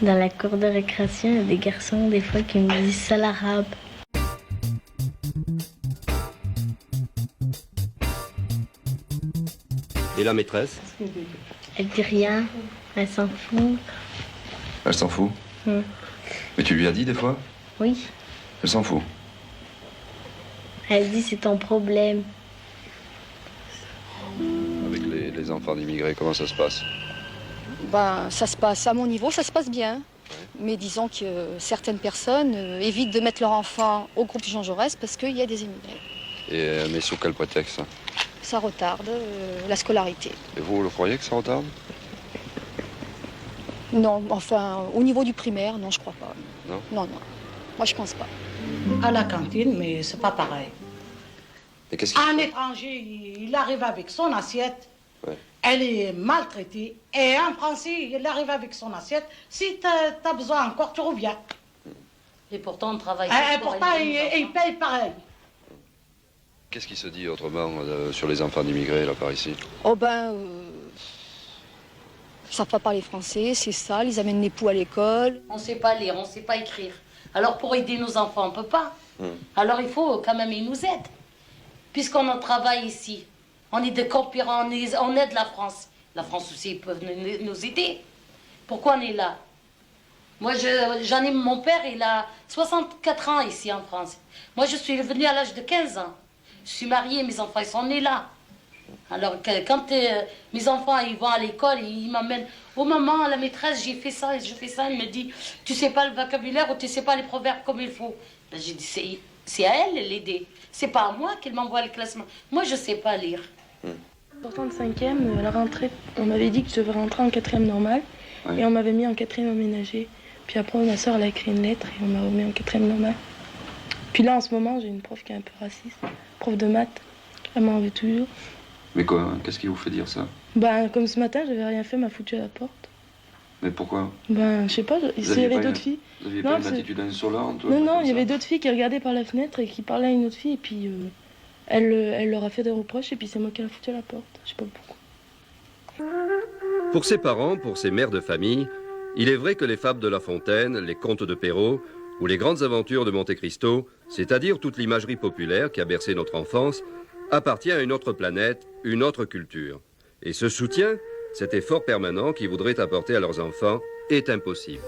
Dans la cour de récréation, il y a des garçons, des fois, qui me disent ça l'arabe. Et la maîtresse? Elle dit rien, elle s'en fout. Elle s'en fout. Mais tu lui as dit des fois? Oui. Elle s'en fout. Elle dit c'est ton problème. Avec les enfants d'immigrés, comment ça se passe? Ben, ça se passe à mon niveau, ça se passe bien. Mais disons que certaines personnes évitent de mettre leur enfant au groupe Jean Jaurès parce qu'il y a des immigrés. Mais sous quel prétexte? Ça retarde la scolarité. Et vous le croyez que ça retarde? Non, enfin, au niveau du primaire, non, je crois pas. Non? Non. Moi, je pense pas. À la cantine, mais c'est pas pareil. Mais qu'est-ce Un étranger, il arrive avec son assiette, Ouais. elle est maltraitée. Et un Français, il arrive avec son assiette. Si t'as besoin encore, tu reviens. Et pourtant, on travaille. Et pourtant, il paye pareil. Qu'est-ce qui se dit autrement sur les enfants d'immigrés, là, par ici? Oh ben, ils savent pas parler français, c'est sale, ils amènent les poux à l'école. On sait pas lire, on sait pas écrire. Alors pour aider nos enfants, on peut pas. Alors il faut quand même qu'ils nous aident. Puisqu'on en travaille ici, on est des coopérants, on aide la France. La France aussi, ils peuvent nous aider. Pourquoi on est là? Moi, j'en ai, mon père, il a 64 ans ici en France. Moi, je suis venue à l'âge de 15 ans. Je suis mariée, mes enfants, ils sont nés là. Alors, quand mes enfants, ils vont à l'école, ils m'emmènent. Au maman, la maîtresse, j'ai fait ça et je fais ça. Elle me dit, tu sais pas le vocabulaire ou tu sais pas les proverbes comme il faut. Ben, j'ai dit, c'est à elle l'aider. C'est pas à moi qu'elle m'envoie le classement. Moi, je sais pas lire. Sortant de 5e, à la rentrée, on m'avait dit que je devais rentrer en 4e normale. Ouais. Et on m'avait mis en 4e aménagé. Puis après, ma soeur, elle a écrit une lettre et on m'a remis en 4e normale. Puis là, en ce moment, j'ai une prof qui est un peu raciste. Prof de maths. Elle m'en veut toujours. Mais quoi? Qu'est-ce qui vous fait dire ça? Ben, comme ce matin, j'avais rien fait, m'a foutu à la porte. Mais pourquoi? Ben, je sais pas, il y avait d'autres filles. Vous n'aviez Non, pas une c'est- attitude insolente? Non, il y avait d'autres filles qui regardaient par la fenêtre et qui parlaient à une autre fille. Et puis, elle leur a fait des reproches et puis c'est moi qui l'ai foutu à la porte. Je sais pas pourquoi. Pour ses parents, pour ses mères de famille, il est vrai que les fables de La Fontaine, les contes de Perrault ou les grandes aventures de Monte Cristo, c'est-à-dire toute l'imagerie populaire qui a bercé notre enfance, appartient à une autre planète, une autre culture. Et ce soutien, cet effort permanent qu'ils voudraient apporter à leurs enfants, est impossible.